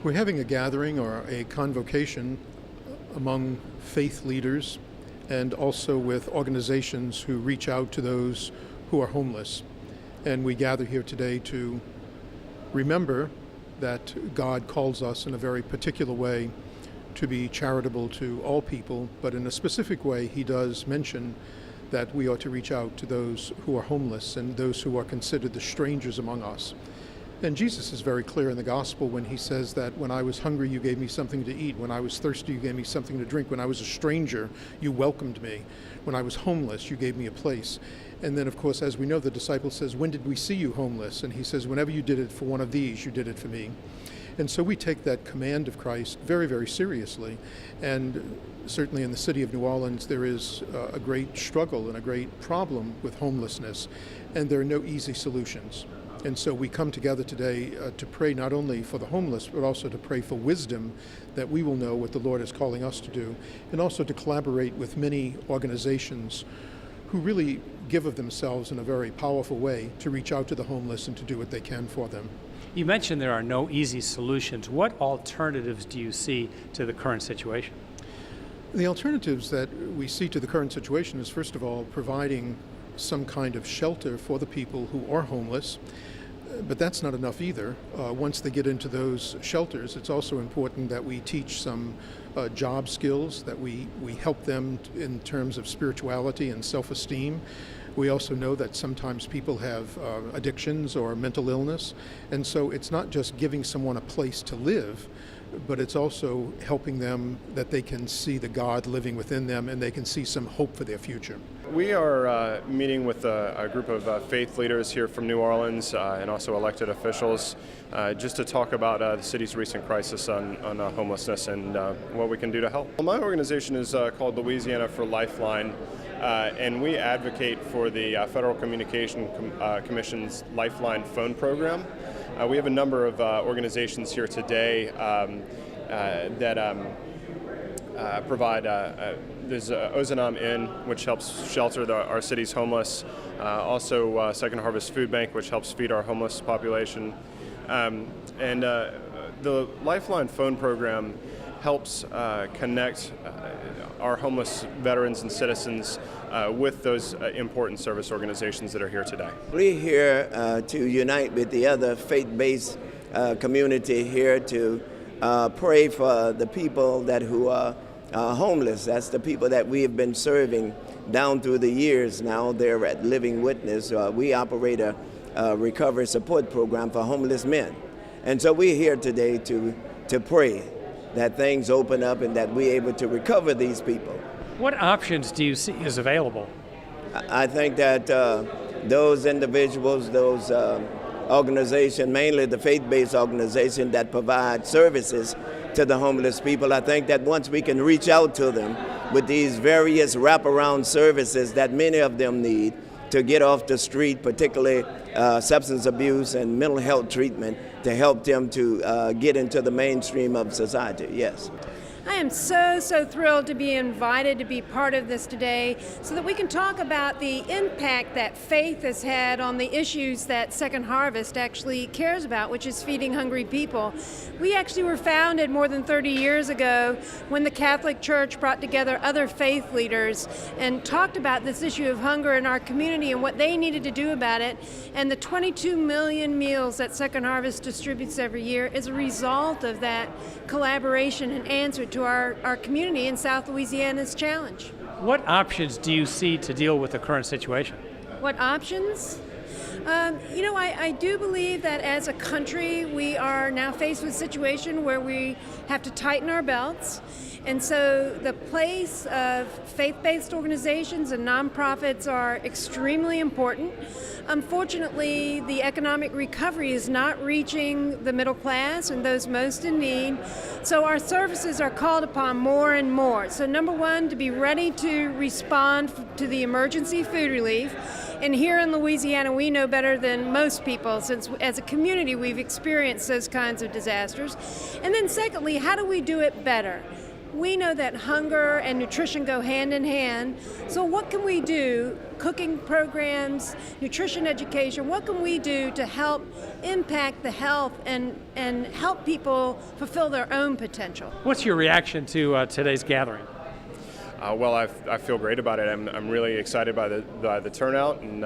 We're having a gathering or a convocation among faith leaders and also with organizations who reach out to those who are homeless. And we gather here today to remember that God calls us in a very particular way to be charitable to all people, but in a specific way he does mention that we ought to reach out to those who are homeless and those who are considered the strangers among us. And Jesus is very clear in the gospel when he says that when I was hungry, you gave me something to eat. When I was thirsty, you gave me something to drink. When I was a stranger, you welcomed me. When I was homeless, you gave me a place. And then, of course, as we know, the disciple says, when did we see you homeless? And he says, whenever you did it for one of these, you did it for me. And so we take that command of Christ very, very seriously. And certainly in the city of New Orleans, there is a great struggle and a great problem with homelessness. And there are no easy solutions. And so we come together today to pray not only for the homeless, but also to pray for wisdom that we will know what the Lord is calling us to do, and also to collaborate with many organizations who really give of themselves in a very powerful way to reach out to the homeless and to do what they can for them. You mentioned there are no easy solutions. What alternatives do you see to the current situation? The alternatives that we see to the current situation is, first of all, providing some kind of shelter for the people who are homeless. But that's not enough either. Once they get into those shelters, it's also important that we teach some job skills, that we help them in terms of spirituality and self-esteem. We also know that sometimes people have addictions or mental illness, and so it's not just giving someone a place to live, but it's also helping them that they can see the God living within them and they can see some hope for their future. We are meeting with a group of faith leaders here from New Orleans and also elected officials just to talk about the city's recent crisis on homelessness and what we can do to help. Well, my organization is called Louisiana for Lifeline, and we advocate for the Federal Communication Commission's Lifeline phone program. We have a number of organizations here today that provide, there's Ozanam Inn, which helps shelter our city's homeless, also Second Harvest Food Bank, which helps feed our homeless population. And the Lifeline phone program helps connect our homeless veterans and citizens with those important service organizations that are here today. We're here to unite with the other faith-based community here to pray for the people who are homeless. That's the people that we have been serving down through the years now. They're at Living Witness. We operate a recovery support program for homeless men. And so we're here today to pray that things open up and that we're able to recover these people. What options do you see is available? I think that those individuals, those organizations, mainly the faith-based organization that provide services to the homeless people, I think that once we can reach out to them with these various wraparound services that many of them need to get off the street, particularly substance abuse and mental health treatment, to help them to get into the mainstream of society, yes. I am so thrilled to be invited to be part of this today so that we can talk about the impact that faith has had on the issues that Second Harvest actually cares about, which is feeding hungry people. We actually were founded more than 30 years ago when the Catholic Church brought together other faith leaders and talked about this issue of hunger in our community and what they needed to do about it. And the 22 million meals that Second Harvest distributes every year is a result of that collaboration and answer to our community in South Louisiana's challenge. What options do you see to deal with the current situation? What options? I do believe that as a country we are now faced with a situation where we have to tighten our belts. And so the place of faith-based organizations and nonprofits are extremely important. Unfortunately, the economic recovery is not reaching the middle class and those most in need. So our services are called upon more and more. So number one, to be ready to respond to the emergency food relief. And here in Louisiana, we know better than most people, since as a community we've experienced those kinds of disasters. And then secondly, how do we do it better? we know that hunger and nutrition go hand in hand. So what can we do? Cooking programs, nutrition education, what can we do to help impact the health and help people fulfill their own potential? What's your reaction to today's gathering? Well, I feel great about it. I'm really excited by the turnout, and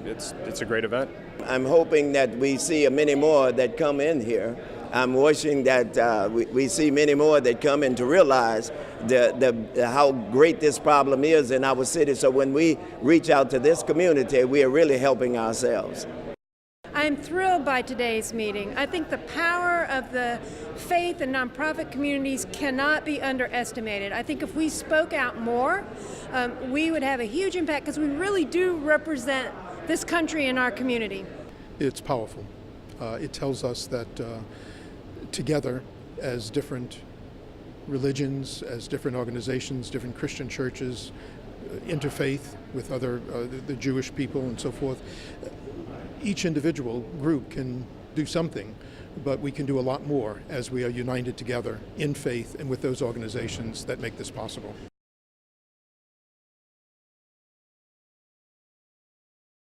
it's a great event. I'm hoping that we see many more that come in here. I'm wishing that we see many more that come in to realize how great this problem is in our city. So when we reach out to this community, we are really helping ourselves. I'm thrilled by today's meeting. I think the power of the faith and nonprofit communities cannot be underestimated. I think if we spoke out more, we would have a huge impact because we really do represent this country and our community. It's powerful. It tells us that together as different religions, as different organizations, different Christian churches, interfaith with other the Jewish people and so forth, each individual group can do something, but we can do a lot more as we are united together in faith and with those organizations that make this possible.